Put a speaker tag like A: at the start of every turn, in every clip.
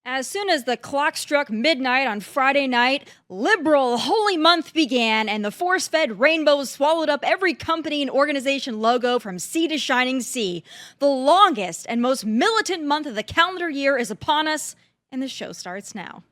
A: As soon as the clock struck midnight on Friday night, liberal holy month began, and the force-fed rainbows swallowed up every company and organization logo from sea to shining sea. The longest and most militant month of the calendar year is upon us, and the show starts now.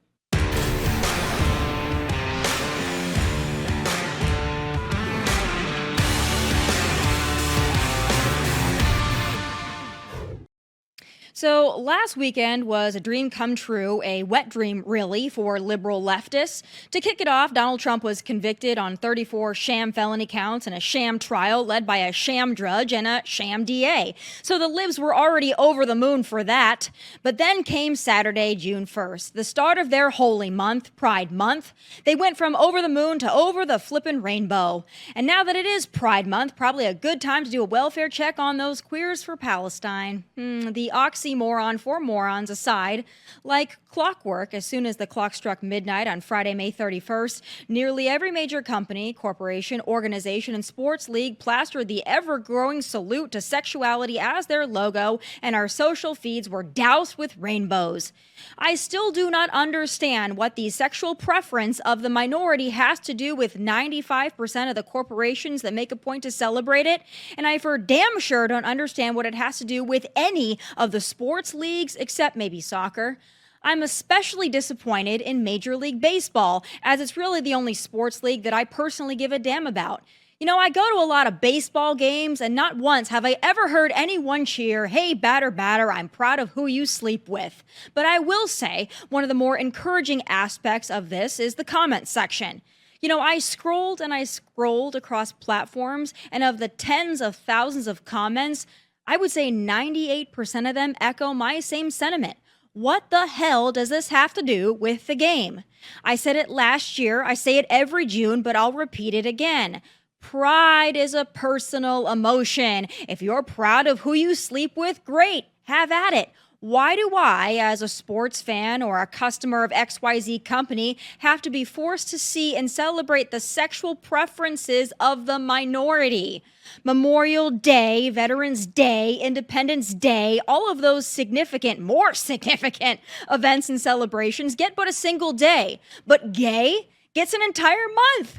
A: So, last weekend was a dream come true, a wet dream, really, for liberal leftists. To kick it off, Donald Trump was convicted on 34 sham felony counts in a sham trial led by a sham judge and a sham DA. So, the libs were already over the moon for that. But then came Saturday, June 1st, the start of their holy month, Pride Month. They went from over the moon to over the flippin' rainbow. And now that it is Pride Month, probably a good time to do a welfare check on those queers for Palestine. The oxymoron for morons aside, like clockwork, as soon as the clock struck midnight on Friday, May 31st, nearly every major company, corporation, organization, and sports league plastered the ever-growing salute to sexuality as their logo, and our social feeds were doused with rainbows. I still do not understand what the sexual preference of the minority has to do with 95% of the corporations that make a point to celebrate it, and I for damn sure don't understand what it has to do with any of the sports leagues except maybe soccer. I'm especially disappointed in Major League Baseball, as it's really the only sports league that I personally give a damn about. You know, I go to a lot of baseball games, and not once have I ever heard anyone cheer, "Hey, batter, batter, I'm proud of who you sleep with." But I will say, one of the more encouraging aspects of this is the comment section. You know, I scrolled and I scrolled across platforms, and of the tens of thousands of comments, I would say 98% of them echo my same sentiment. What the hell does this have to do with the game? I said it last year, I say it every June, but I'll repeat it again. Pride is a personal emotion. If you're proud of who you sleep with, great, have at it. Why do I, as a sports fan or a customer of XYZ company, have to be forced to see and celebrate the sexual preferences of the minority? Memorial Day, Veterans Day, Independence Day, all of those significant, more significant events and celebrations get but a single day. But gay gets an entire month.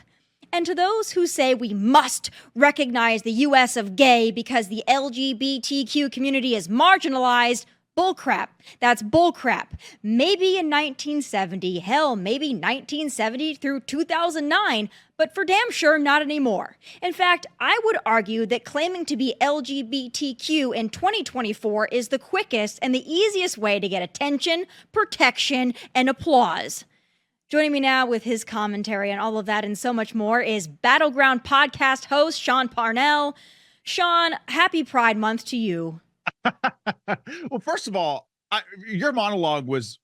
A: And to those who say we must recognize the U.S. of gay because the LGBTQ community is marginalized, bullcrap. That's bullcrap. Maybe in 1970, hell, maybe 1970 through 2009, but for damn sure not anymore. In fact, I would argue that claiming to be LGBTQ in 2024 is the quickest and the easiest way to get attention, protection, and applause. Joining me now with his commentary on all of that and so much more is Battleground podcast host Sean Parnell. Sean, happy Pride Month to you.
B: Well, first of all, your monologue was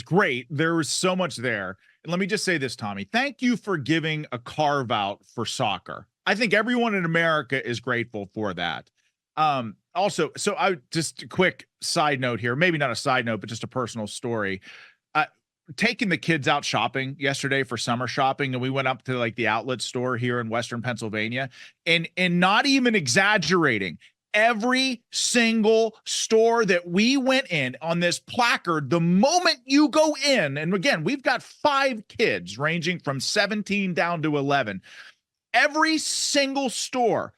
B: great. There was so much there. And let me just say this, Tommy. Thank you for giving a carve out for soccer. I think everyone in America is grateful for that. Also, so I just a quick side note here, maybe not a side note, but just a personal story. Taking the kids out shopping yesterday for summer shopping, and we went up to like the outlet store here in Western Pennsylvania, and not even exaggerating, every single store that we went in on this placard, the moment you go in, and again, we've got 5 kids ranging from 17 down to 11, every single store,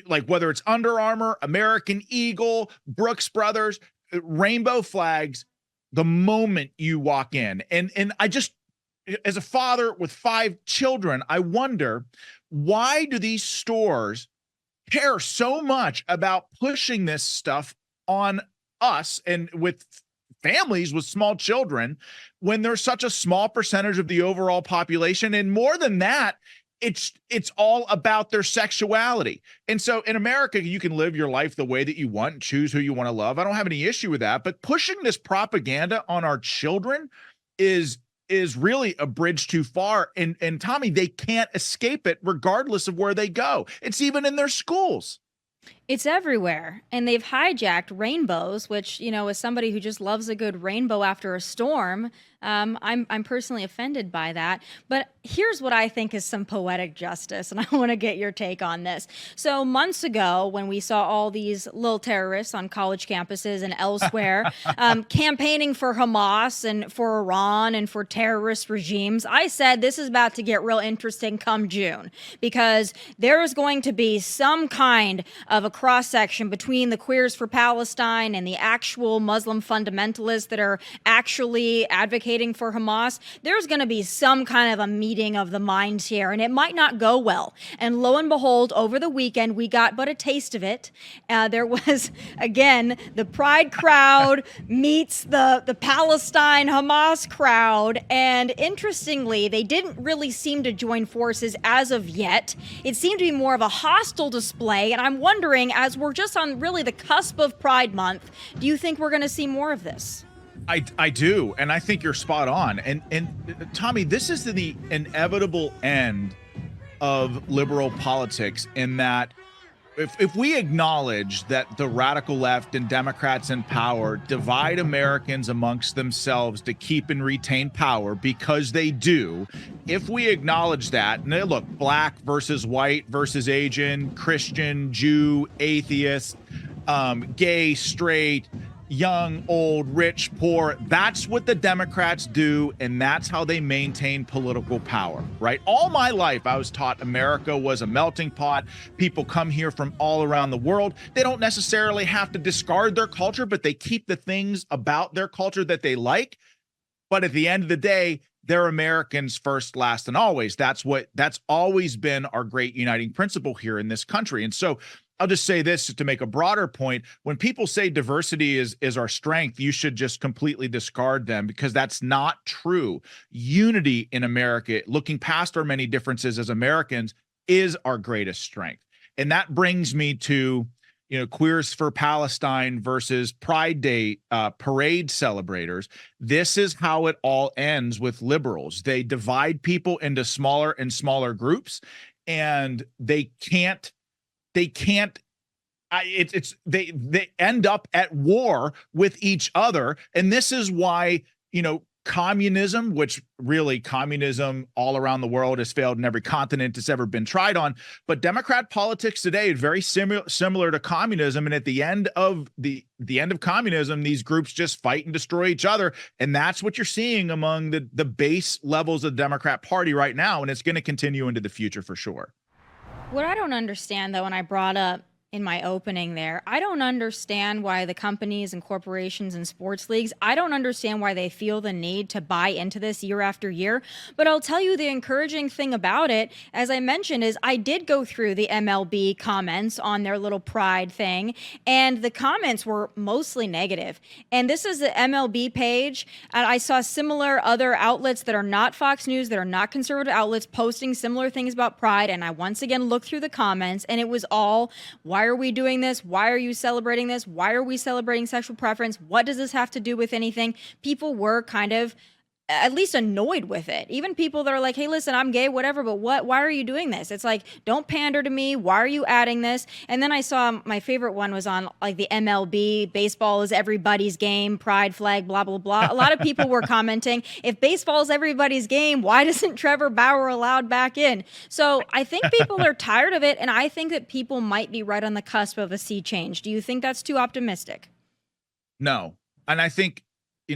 B: like whether it's Under Armour, American Eagle, Brooks Brothers, rainbow flags, the moment you walk in. And I just, as a father with 5 children, I wonder, why do these stores care so much about pushing this stuff on us and with families with small children when there's such a small percentage of the overall population? And more than that, it's all about their sexuality. And so in America, you can live your life the way that you want and choose who you want to love. I don't have any issue with that, but pushing this propaganda on our children is really a bridge too far. And Tommy, they can't escape it regardless of where they go. It's even in their schools.
A: It's everywhere. And they've hijacked rainbows, which, as somebody who just loves a good rainbow after a storm, I'm personally offended by that. But here's what I think is some poetic justice, and I want to get your take on this. So months ago, when we saw all these little terrorists on college campuses and elsewhere campaigning for Hamas and for Iran and for terrorist regimes, I said this is about to get real interesting come June, because there is going to be some kind of a cross section between the Queers for Palestine and the actual Muslim fundamentalists that are actually advocating for Hamas. There's going to be some kind of a meeting of the minds here, and it might not go well. And lo and behold, over the weekend, we got but a taste of it. There was, again, the Pride crowd meets the Palestine Hamas crowd. And interestingly, they didn't really seem to join forces as of yet. It seemed to be more of a hostile display. And I'm wondering, as we're just on really the cusp of Pride Month, do you think we're going to see more of this?
B: I do, and I think you're spot on. And Tommy, this is the inevitable end of liberal politics, in that if we acknowledge that the radical left and Democrats in power divide Americans amongst themselves to keep and retain power, because they do, if we acknowledge that, and look, black versus white versus Asian, Christian, Jew, atheist, gay, straight, young, old, rich, poor. That's what the Democrats do, and that's how they maintain political power, right? All my life, I was taught America was a melting pot. People come here from all around the world. They don't necessarily have to discard their culture, but they keep the things about their culture that they like. But at the end of the day, they're Americans first, last, and always. That's always been our great uniting principle here in this country. And so I'll just say this to make a broader point. When people say diversity is our strength, you should just completely discard them, because that's not true. Unity in America, looking past our many differences as Americans, is our greatest strength. And that brings me to, Queers for Palestine versus Pride Day parade celebrators. This is how it all ends with liberals. They divide people into smaller and smaller groups, and they end up at war with each other. And this is why, communism, which really communism all around the world has failed in every continent it's ever been tried on. But Democrat politics today is very similar to communism. And at the end of the end of communism, these groups just fight and destroy each other. And that's what you're seeing among the base levels of the Democrat Party right now. And it's going to continue into the future for sure.
A: What I don't understand, though, and I brought up in my opening there, I don't understand why the companies and corporations and sports leagues, I don't understand why they feel the need to buy into this year after year. But I'll tell you, the encouraging thing about it, as I mentioned, is I did go through the MLB comments on their little Pride thing, and the comments were mostly negative. And this is the MLB page, and I saw similar other outlets that are not Fox News, that are not conservative outlets, posting similar things about Pride. And I once again looked through the comments, and it was all, why are we doing this? Why are you celebrating this? Why are we celebrating sexual preference? What does this have to do with anything? People were kind of at least annoyed with it. Even people that are like, hey, listen, I'm gay, whatever, but why are you doing this? It's like, don't pander to me. Why are you adding this? And then I saw my favorite one was on like the MLB, baseball is everybody's game, pride flag, blah, blah, blah. A lot of people were commenting, if baseball is everybody's game, why doesn't Trevor Bauer allowed back in? So I think people are tired of it. And I think that people might be right on the cusp of a sea change. Do you think that's too optimistic?
B: No. And I think,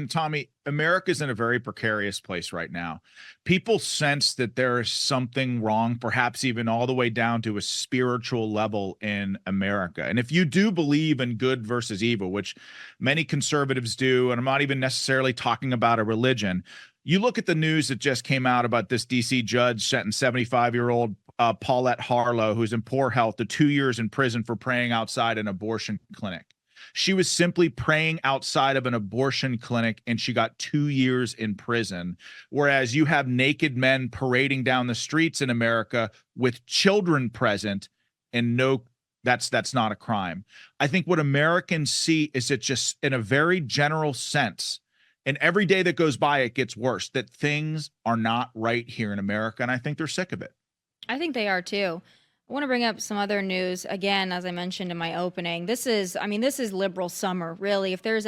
B: Tommy, America's in a very precarious place right now. People sense that there is something wrong, perhaps even all the way down to a spiritual level in America. And if you do believe in good versus evil, which many conservatives do, and I'm not even necessarily talking about a religion, you look at the news that just came out about this DC judge sentenced 75-year-old Paulette Harlow, who's in poor health, to 2 years in prison for praying outside an abortion clinic. She was simply praying outside of an abortion clinic, and she got 2 years in prison. Whereas you have naked men parading down the streets in America with children present, and that's not a crime. I think what Americans see is it just in a very general sense, and every day that goes by, it gets worse, that things are not right here in America. And I think they're sick of it.
A: I think they are too. I want to bring up some other news again, as I mentioned in my opening. This is liberal summer, really. If they're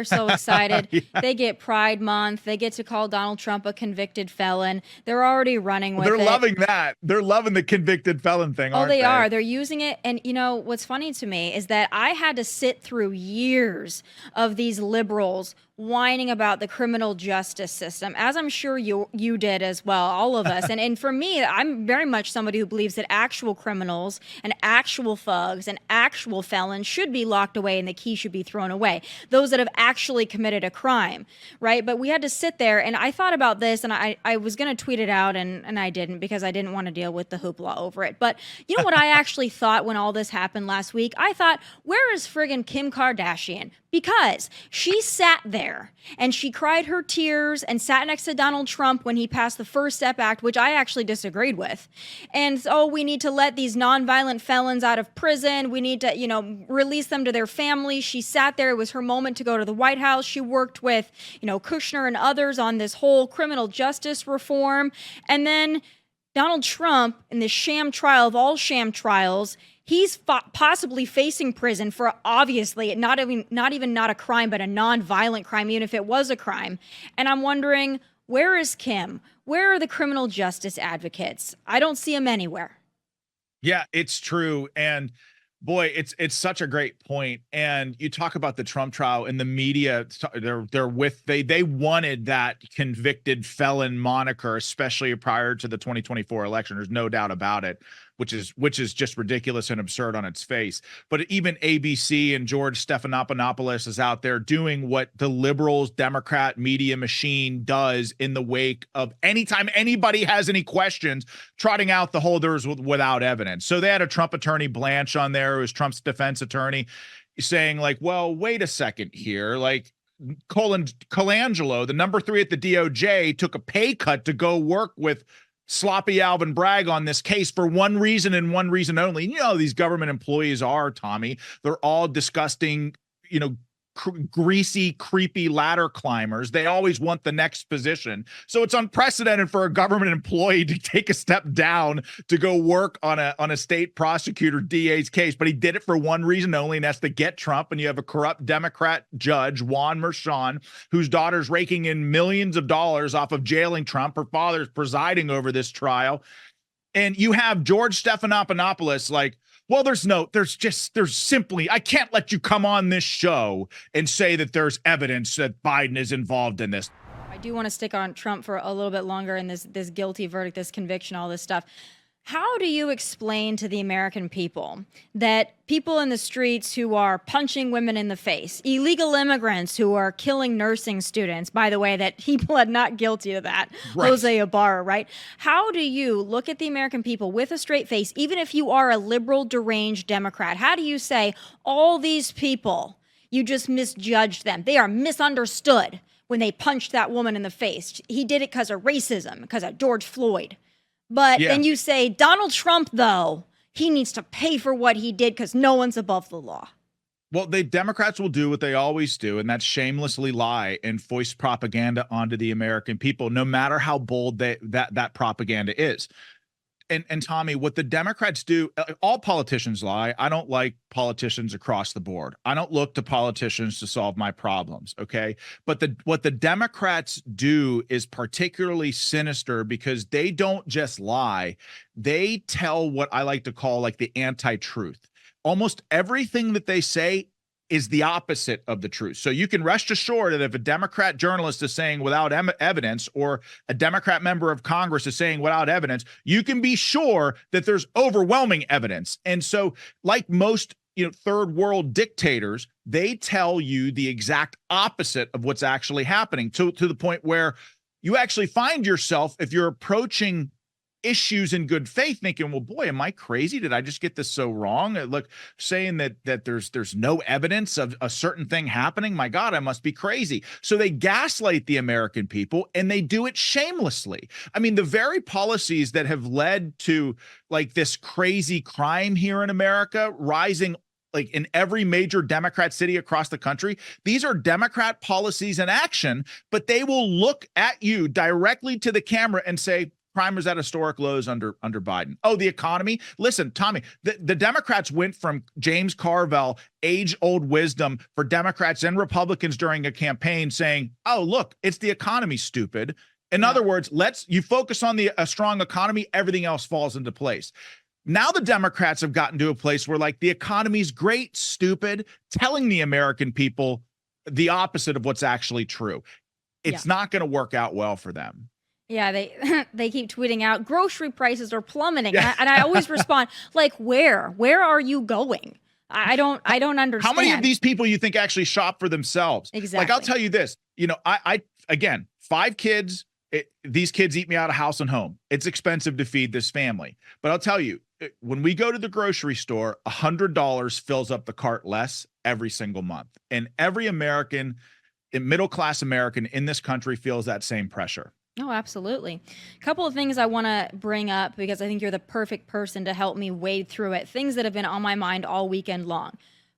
A: so excited.
B: Yeah.
A: They get Pride Month. They get to call Donald Trump a convicted felon. They're already running with
B: They're
A: it.
B: loving that. They're loving the convicted felon thing,
A: Oh,
B: aren't
A: they
B: they?
A: are. They're using it. And you know, what's funny to me is that I had to sit through years of these liberals whining about the criminal justice system, as I'm sure you did as well, all of us. And for me, I'm very much somebody who believes that actual criminals and actual thugs and actual felons should be locked away and the key should be thrown away. Those that have actually committed a crime, right? But we had to sit there, and I thought about this, and I was going to tweet it out, and I didn't, because I didn't want to deal with the hoopla over it. But you know what I actually thought when all this happened last week? I thought, where is friggin' Kim Kardashian? Because she sat there and she cried her tears and sat next to Donald Trump when he passed the First Step Act, which I actually disagreed with. And so we need to let these nonviolent felons out of prison. We need to, release them to their families. She sat there. It was her moment to go to the White House. She worked with, Kushner and others on this whole criminal justice reform. And then Donald Trump, in this sham trial of all sham trials, he's possibly facing prison for, obviously not a crime, but a non-violent crime, even if it was a crime. And I'm wondering, where is Kim? Where are the criminal justice advocates? I don't see them anywhere.
B: Yeah, it's true. And boy, it's such a great point. And you talk about the Trump trial, and the media, they wanted that convicted felon moniker, especially prior to the 2024 election. There's no doubt about it, which is just ridiculous and absurd on its face. But even ABC and George Stephanopoulos is out there doing what the liberals, Democrat media machine does in the wake of anytime anybody has any questions, trotting out the holders without evidence. So they had a Trump attorney, Blanche, on there, who was Trump's defense attorney, saying like, well, wait a second here. Like, Colangelo, the number 3 at the DOJ, took a pay cut to go work with sloppy Alvin Bragg on this case for one reason and one reason only. You know, these government employees are, Tommy. They're all disgusting, greasy, creepy ladder climbers. They always want the next position. So it's unprecedented for a government employee to take a step down to go work on a state prosecutor DA's case. But he did it for one reason only, and that's to get Trump. And you have a corrupt Democrat judge, Juan Merchan, whose daughter's raking in millions of dollars off of jailing Trump. Her father's presiding over this trial. And you have George Stephanopoulos like, well, there's simply, I can't let you come on this show and say that there's evidence that Biden is involved in this.
A: I do want to stick on Trump for a little bit longer in this guilty verdict, this conviction, all this stuff. How do you explain to the American people that people in the streets who are punching women in the face, illegal immigrants who are killing nursing students, by the way, that he pled not guilty of that, right. Jose Ibarra, right? How do you look at the American people with a straight face, even if you are a liberal, deranged Democrat? How do you say all these people, you just misjudged them? They are misunderstood when they punched that woman in the face. He did it because of racism, because of George Floyd. But then you say, Donald Trump, though, he needs to pay for what he did because no one's above the law.
B: Well, the Democrats will do what they always do, and that's shamelessly lie and foist propaganda onto the American people, no matter how bold that propaganda is. And Tommy, what the Democrats do, all politicians lie. I don't like politicians across the board. I don't look to politicians to solve my problems, okay? But what the Democrats do is particularly sinister because they don't just lie. They tell what I like to call like the anti-truth. Almost everything that they say is the opposite of the truth. So you can rest assured that if a Democrat journalist is saying without evidence, or a Democrat member of Congress is saying without evidence, you can be sure that there's overwhelming evidence. And so like most third world dictators, they tell you the exact opposite of what's actually happening, to the point where you actually find yourself, if you're approaching issues in good faith, thinking, well, boy, am I crazy? Did I just get this so wrong? Look, saying that there's no evidence of a certain thing happening. My God, I must be crazy. So they gaslight the American people, and they do it shamelessly. I mean, the very policies that have led to like this crazy crime here in America rising like in every major Democrat city across the country, these are Democrat policies in action, but they will look at you directly to the camera and say, Crime was at historic lows under Biden. Oh, the economy. Listen, Tommy, the Democrats went from James Carville, age-old wisdom for Democrats and Republicans during a campaign saying, oh, look, it's the economy, stupid. In other words, you focus on a strong economy, everything else falls into place. Now the Democrats have gotten to a place where, like, the economy's great, stupid, telling the American people the opposite of what's actually true. It's not going to work out well for them.
A: Yeah, they keep tweeting out grocery prices are plummeting, and I always respond like, where are you going? I don't understand.
B: How many of these people you think actually shop for themselves?
A: Exactly.
B: Like, I'll tell you this, I again, 5 kids. These kids eat me out of house and home. It's expensive to feed this family, but I'll tell you, when we go to the grocery store, $100 fills up the cart less every single month, and every American, middle-class American in this country feels that same pressure.
A: Oh, absolutely. A couple of things I want to bring up because I think you're the perfect person to help me wade through it. Things that have been on my mind all weekend long.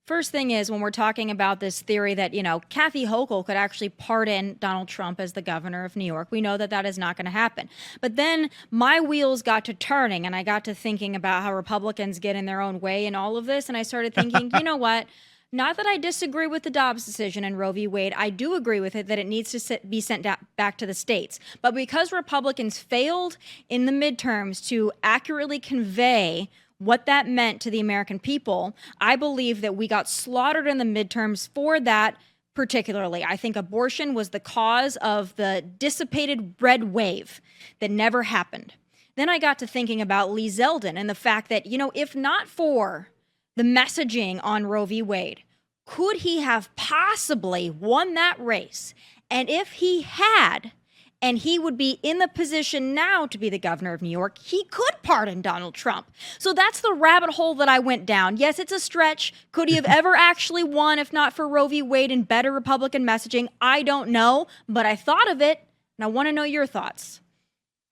A: First thing is when we're talking about this theory that, Kathy Hochul could actually pardon Donald Trump as the governor of New York. We know that that is not going to happen. But then my wheels got to turning and I got to thinking about how Republicans get in their own way in all of this. And I started thinking, you know what? Not that I disagree with the Dobbs decision and Roe v. Wade. I do agree with it that it needs to be sent back to the states. But because Republicans failed in the midterms to accurately convey what that meant to the American people, I believe that we got slaughtered in the midterms for that particularly. I think abortion was the cause of the dissipated red wave that never happened. Then I got to thinking about Lee Zeldin and the fact that, if not for the messaging on Roe v. Wade, could he have possibly won that race? And if he had, and he would be in the position now to be the governor of New York, he could pardon Donald Trump. So that's the rabbit hole that I went down. Yes, it's a stretch. Could he have ever actually won if not for Roe v. Wade and better Republican messaging? I don't know, but I thought of it, and I want to know your thoughts.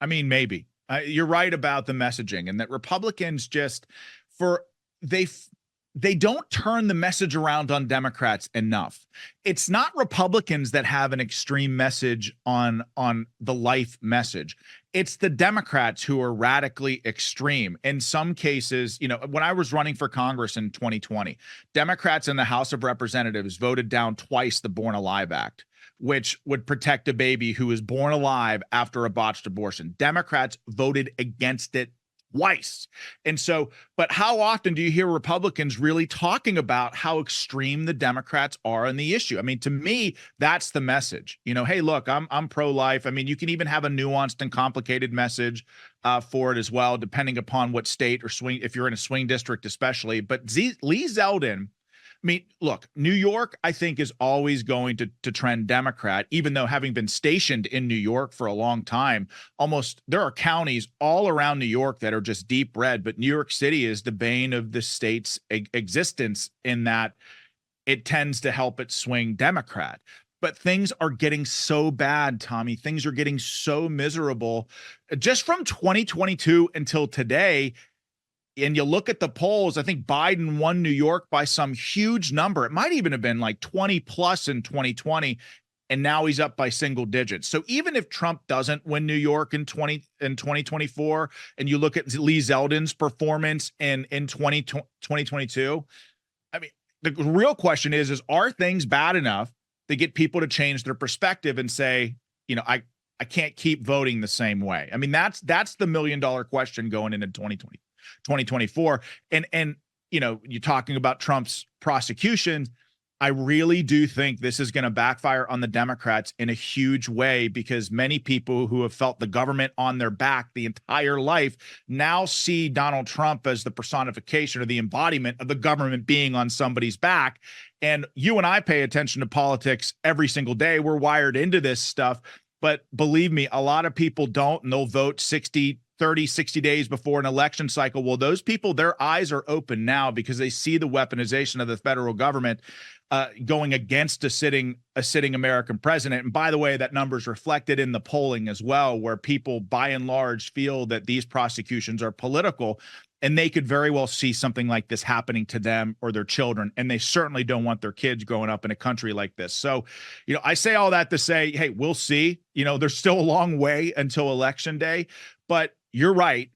B: I mean, maybe. You're right about the messaging and that Republicans they don't turn the message around on Democrats enough. It's not Republicans that have an extreme message on the life message. It's the Democrats who are radically extreme. In some cases, when I was running for Congress in 2020, Democrats in the House of Representatives voted down twice the Born Alive Act, which would protect a baby who was born alive after a botched abortion. Democrats voted against it twice. And so, but how often do you hear Republicans really talking about how extreme the Democrats are on the issue? I mean, to me, that's the message. Hey, look, I'm pro-life. I mean, you can even have a nuanced and complicated message for it as well, depending upon what state or swing, if you're in a swing district, especially. But Lee Zeldin, I mean, look, New York, I think, is always going to trend Democrat, even though having been stationed in New York for a long time, there are counties all around New York that are just deep red, but New York City is the bane of the state's existence in that it tends to help it swing Democrat. But things are getting so bad, Tommy. Things are getting so miserable. Just from 2022 until today, and you look at the polls, I think Biden won New York by some huge number. It might even have been like 20 plus in 2020, and now he's up by single digits. So even if Trump doesn't win New York in 2024, and you look at Lee Zeldin's performance in 2022, I mean, the real question is are things bad enough to get people to change their perspective and say, I can't keep voting the same way? I mean, that's the $1 million question going into 2024. And you're talking about Trump's prosecution. I really do think this is going to backfire on the Democrats in a huge way, because many people who have felt the government on their back the entire life now see Donald Trump as the personification or the embodiment of the government being on somebody's back. And you and I pay attention to politics every single day. We're wired into this stuff. But believe me, a lot of people don't, and they'll vote 60 days before an election cycle. Well, those people, their eyes are open now because they see the weaponization of the federal government going against a sitting American president. And by the way, that number is reflected in the polling as well, where people by and large feel that these prosecutions are political, and they could very well see something like this happening to them or their children. And they certainly don't want their kids growing up in a country like this. So, I say all that to say, hey, we'll see. There's still a long way until election day. But you're right.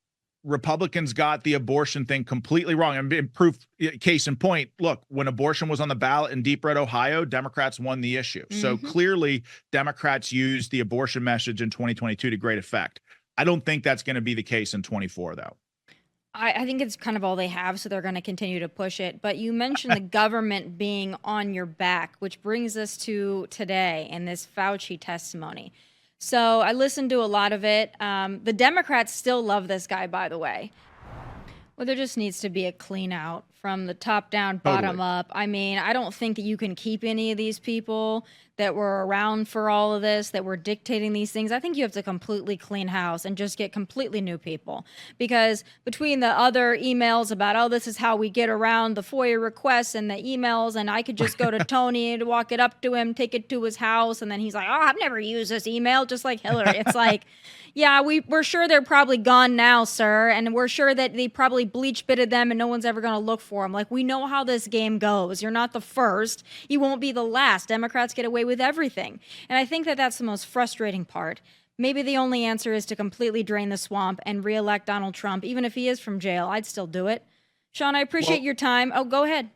B: Republicans got the abortion thing completely wrong. And proof, case in point, look, when abortion was on the ballot in deep red Ohio, Democrats won the issue. So clearly Democrats used the abortion message in 2022 to great effect. I don't think that's going to be the case in 24, though.
A: I think it's kind of all they have, so they're going to continue to push it. But you mentioned the government being on your back, which brings us to today and this Fauci testimony. So I listened to a lot of it. The Democrats still love this guy, by the way. Well, there just needs to be a clean out from the top down, bottom up. I mean, I don't think that you can keep any of these people that were around for all of this, that were dictating these things. I think you have to completely clean house and just get completely new people. Because between the other emails about, oh, this is how we get around the FOIA requests and the emails, and I could just go to Tony and walk it up to him, take it to his house, and then he's like, oh, I've never used this email, just like Hillary. It's like, yeah, we're sure they're probably gone now, sir, and we're sure that they probably bleach bitted them and no one's ever going to look for them. Like, we know how this game goes. You're not the first. You won't be the last. Democrats get away with everything. And I think that that's the most frustrating part. Maybe the only answer is to completely drain the swamp and reelect Donald Trump. Even if he is from jail, I'd still do it. Sean, I appreciate your time. Oh, go ahead.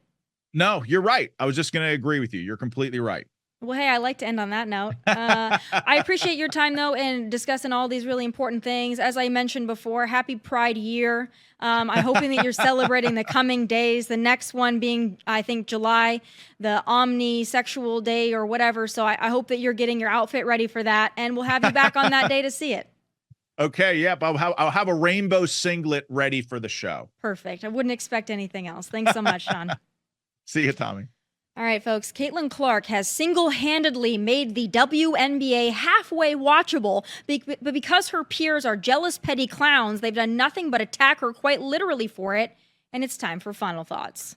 B: No, you're right. I was just going to agree with you. You're completely right.
A: Well, hey, I like to end on that note. I appreciate your time, though, in discussing all these really important things. As I mentioned before, happy Pride Year. I'm hoping that you're celebrating the coming days, the next one being, I think, July, the Omnisexual Day or whatever. So I hope that you're getting your outfit ready for that, and we'll have you back on that day to see it.
B: Okay, yep. I'll have a rainbow singlet ready for the show.
A: Perfect. I wouldn't expect anything else. Thanks so much, Sean.
B: See you, Tommy.
A: All right, folks. Caitlin Clark has single-handedly made the WNBA halfway watchable, but because her peers are jealous, petty clowns, they've done nothing but attack her quite literally for it. And it's time for final thoughts.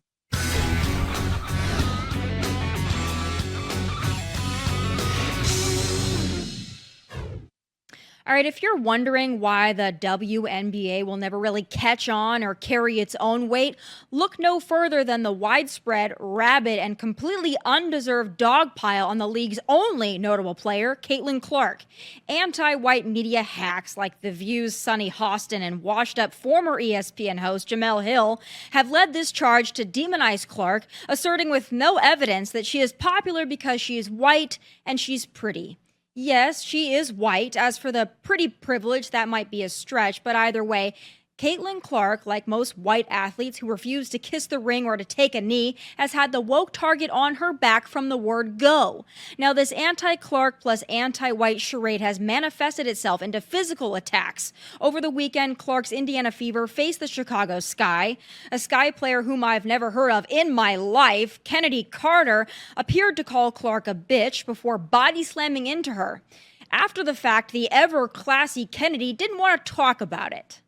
A: All right, if you're wondering why the WNBA will never really catch on or carry its own weight, look no further than the widespread, rabid, and completely undeserved dogpile on the league's only notable player, Caitlin Clark. Anti-white media hacks like The View's Sunny Hostin and washed-up former ESPN host Jemele Hill have led this charge to demonize Clark, asserting with no evidence that she is popular because she is white and she's pretty. Yes, she is white. As for the pretty privilege, that might be a stretch, but either way, Caitlin Clark, like most white athletes who refuse to kiss the ring or to take a knee, has had the woke target on her back from the word go. Now, this anti-Clark plus anti-white charade has manifested itself into physical attacks. Over the weekend, Clark's Indiana Fever faced the Chicago Sky. A Sky player whom I've never heard of in my life, Chennedy Carter, appeared to call Clark a bitch before body slamming into her. After the fact, the ever-classy Chennedy didn't want to talk about it.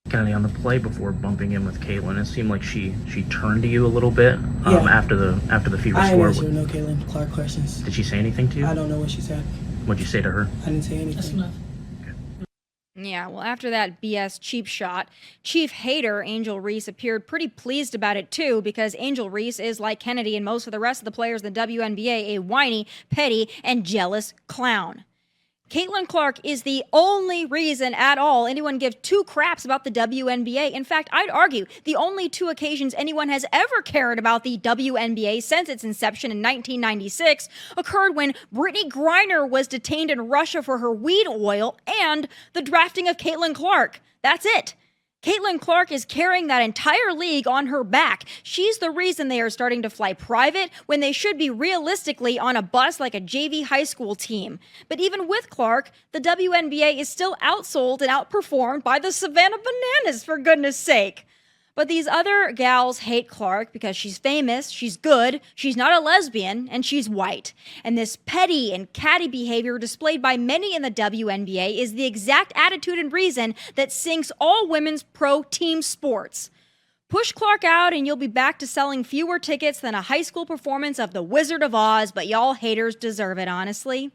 C: Kennedy on the play before bumping in with Caitlin. It seemed like she turned to you a little bit after the Fever
D: I
C: score.
D: I answered no Caitlin Clark questions.
C: Did she say anything to you?
D: I don't know what she said.
C: What'd you say to her?
D: I didn't say anything.
E: That's enough.
A: Yeah, well, after that BS cheap shot, chief hater Angel Reese appeared pretty pleased about it too, because Angel Reese is, like Chennedy and most of the rest of the players in the WNBA, a whiny, petty, and jealous clown. Caitlin Clark is the only reason at all anyone gives two craps about the WNBA. In fact, I'd argue the only two occasions anyone has ever cared about the WNBA since its inception in 1996 occurred when Brittany Griner was detained in Russia for her weed oil and the drafting of Caitlin Clark. That's it. Caitlin Clark is carrying that entire league on her back. She's the reason they are starting to fly private when they should be realistically on a bus like a JV high school team. But even with Clark, the WNBA is still outsold and outperformed by the Savannah Bananas, for goodness sake. But these other gals hate Clark because she's famous, she's good, she's not a lesbian, and she's white. And this petty and catty behavior displayed by many in the WNBA is the exact attitude and reason that sinks all women's pro team sports. Push Clark out and you'll be back to selling fewer tickets than a high school performance of The Wizard of Oz, but y'all haters deserve it, honestly.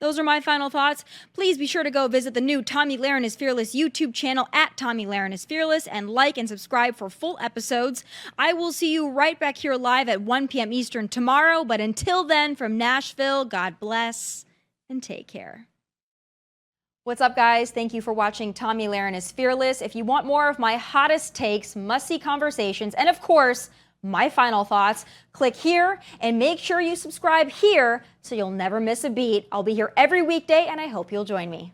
A: Those are my final thoughts. Please be sure to go visit the new Tomi Lahren is Fearless YouTube channel at Tomi Lahren is Fearless and like and subscribe for full episodes. I will see you right back here live at 1 p.m. Eastern tomorrow. But until then, from Nashville, God bless and take care. What's up, guys? Thank you for watching Tomi Lahren is Fearless. If you want more of my hottest takes, must-see conversations, and of course, my final thoughts, click here and make sure you subscribe here so you'll never miss a beat. I'll be here every weekday, and I hope you'll join me.